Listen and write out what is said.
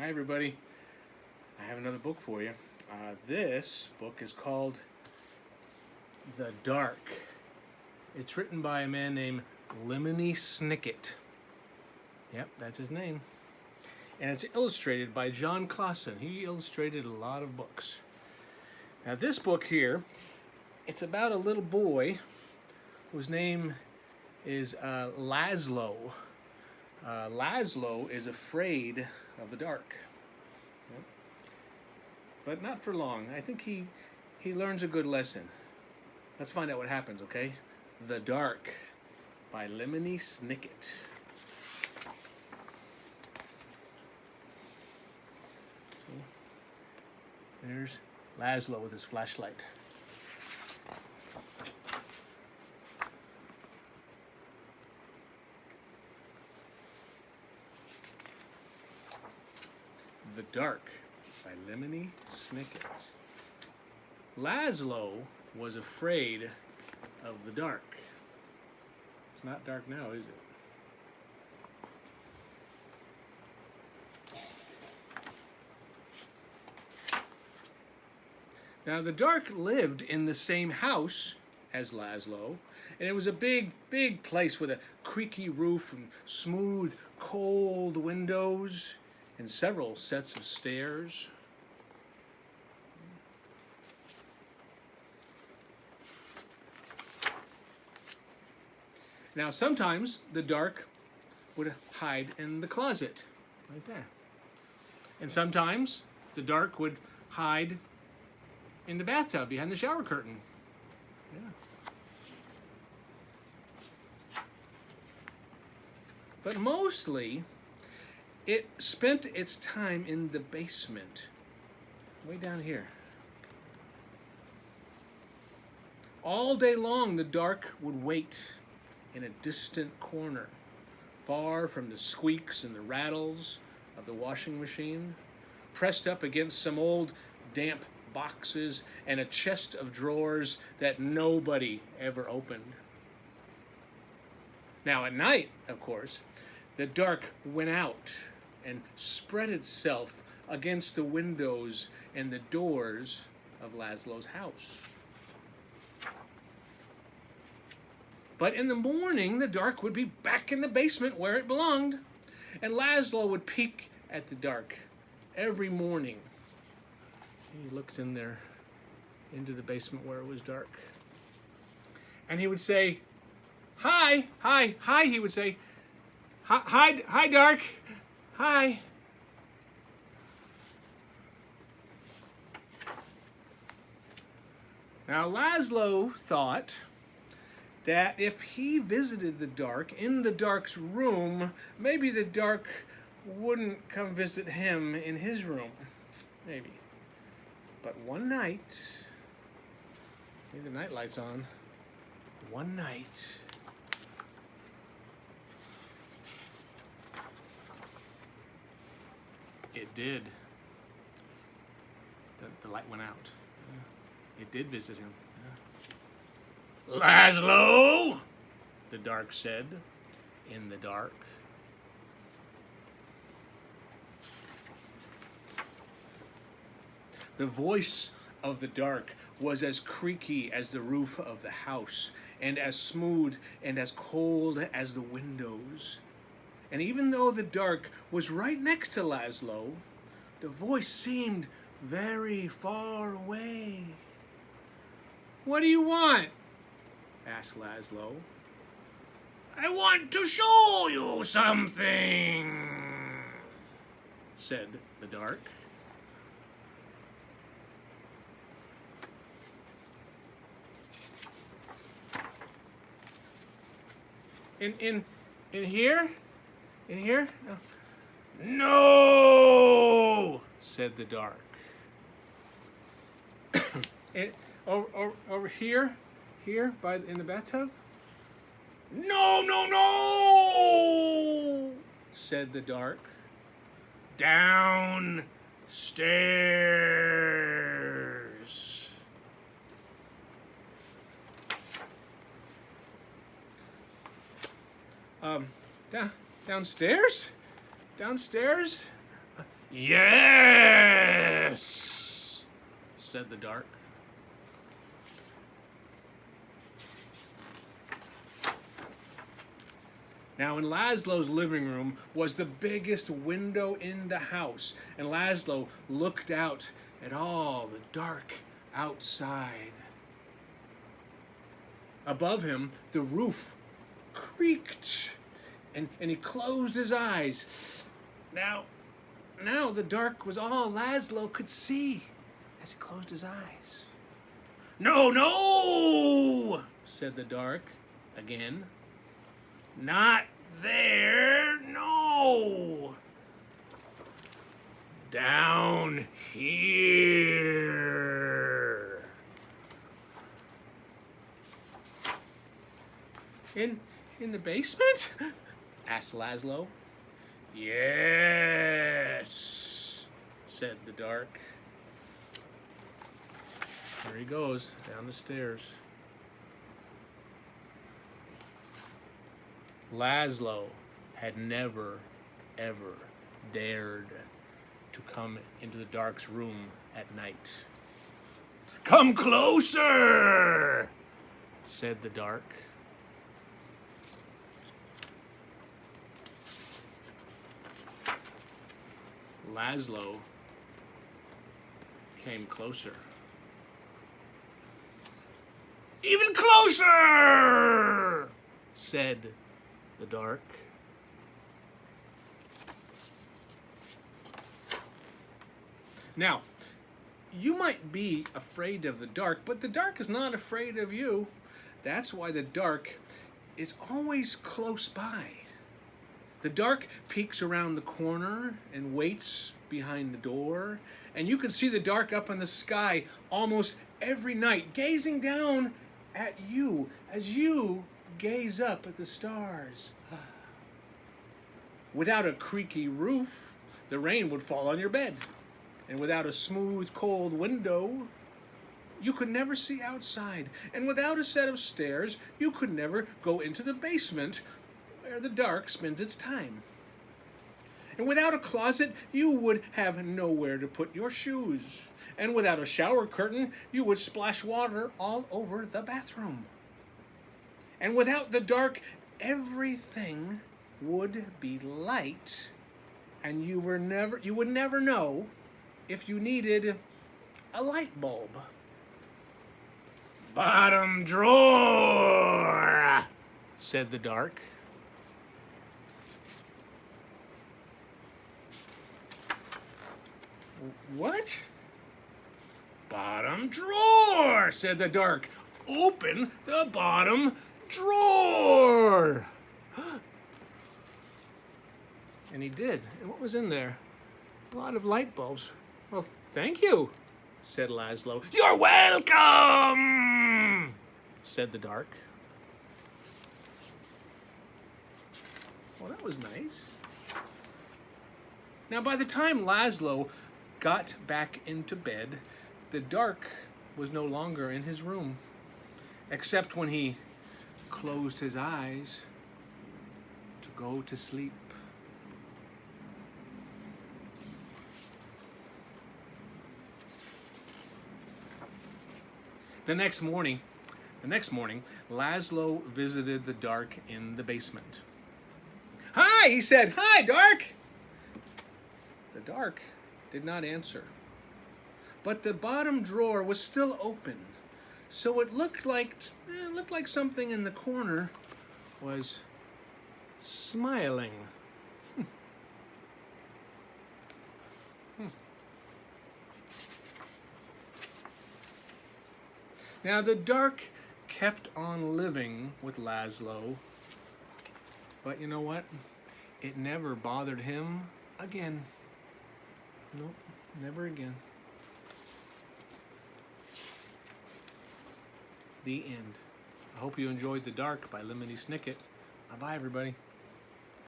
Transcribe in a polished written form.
Hi everybody, I have another book for you. This book is called The Dark. It's written by a man named Lemony Snicket. Yep, that's his name. And it's illustrated by John Clausen. He illustrated a lot of books. Now this book here, it's about a little boy whose name is Laszlo. Laszlo is afraid of the dark. Yep. But not for long. I think he learns a good lesson. Let's find out what happens, okay? The Dark by Lemony Snicket. There's Laszlo with his flashlight. The Dark by Lemony Snicket. Laszlo was afraid of the dark. It's not dark now, is it? Now, the dark lived in the same house as Laszlo, and it was a big, big place with a creaky roof and smooth, cold windows and several sets of stairs. Now, sometimes the dark would hide in the closet, right there. And sometimes the dark would hide in the bathtub behind the shower curtain. Yeah. But mostly, it spent its time in the basement, way down here. All day long, the dark would wait in a distant corner, far from the squeaks and the rattles of the washing machine, pressed up against some old damp boxes and a chest of drawers that nobody ever opened. Now at night, of course, the dark went out and spread itself against the windows and the doors of Laszlo's house. But in the morning, the dark would be back in the basement where it belonged, and Laszlo would peek at the dark every morning. He looks in there into the basement where it was dark. And he would say, "Hi, hi, hi," he would say. "Hi, hi, dark. Hi." Now, Laszlo thought that if he visited the dark in the dark's room, maybe the dark wouldn't come visit him in his room. Maybe. But one night, leave the night lights on, one night, it did. The light went out. It did visit him. "Laszlo," the dark said, in the dark. The voice of the dark was as creaky as the roof of the house, and as smooth and as cold as the windows. And even though the dark was right next to Laszlo, the voice seemed very far away. "What do you want?" asked Laszlo. "I want to show you something," said the dark. In here? In here? No, said the dark. Over here? Here, in the bathtub? No, no, no, said the dark. Downstairs. Downstairs? Downstairs? Yes, said the dark. Now, in Laszlo's living room was the biggest window in the house, and Laszlo looked out at all the dark outside. Above him, the roof creaked, and he closed his eyes. Now the dark was all Laszlo could see as he closed his eyes. No, no, said the dark again. Not there, no. Down here. In the basement? Asked Laszlo. Yes, said the dark. There he goes, down the stairs. Laszlo had never, ever dared to come into the dark's room at night. Come closer, said the dark. Laszlo came closer. Even closer, said the dark. Now, you might be afraid of the dark, but the dark is not afraid of you. That's why the dark is always close by. The dark peeks around the corner and waits behind the door, and you can see the dark up in the sky almost every night, gazing down at you as you gaze up at the stars. Without a creaky roof, the rain would fall on your bed. And without a smooth, cold window, you could never see outside. And without a set of stairs, you could never go into the basement where the dark spends its time. And without a closet, you would have nowhere to put your shoes. And without a shower curtain, you would splash water all over the bathroom. And without the dark, everything would be light, and you would never know if you needed a light bulb. Bottom drawer, said the dark. What? Bottom drawer, said the dark. Open the bottom drawer. And he did. And what was in there? A lot of light bulbs. Well, thank you, said Laszlo. You're welcome, said the dark. Well, that was nice. Now, by the time Laszlo got back into bed, the dark was no longer in his room, except when he closed his eyes to go to sleep. The next morning, Laszlo visited the dark in the basement. Hi, he said. Hi, dark. The dark did not answer, but the bottom drawer was still open, so it looked like something in the corner was smiling. Now, the dark kept on living with Laszlo, but you know what? It never bothered him again. Nope, never again. The end. I hope you enjoyed The Dark by Lemony Snicket. Bye-bye, everybody.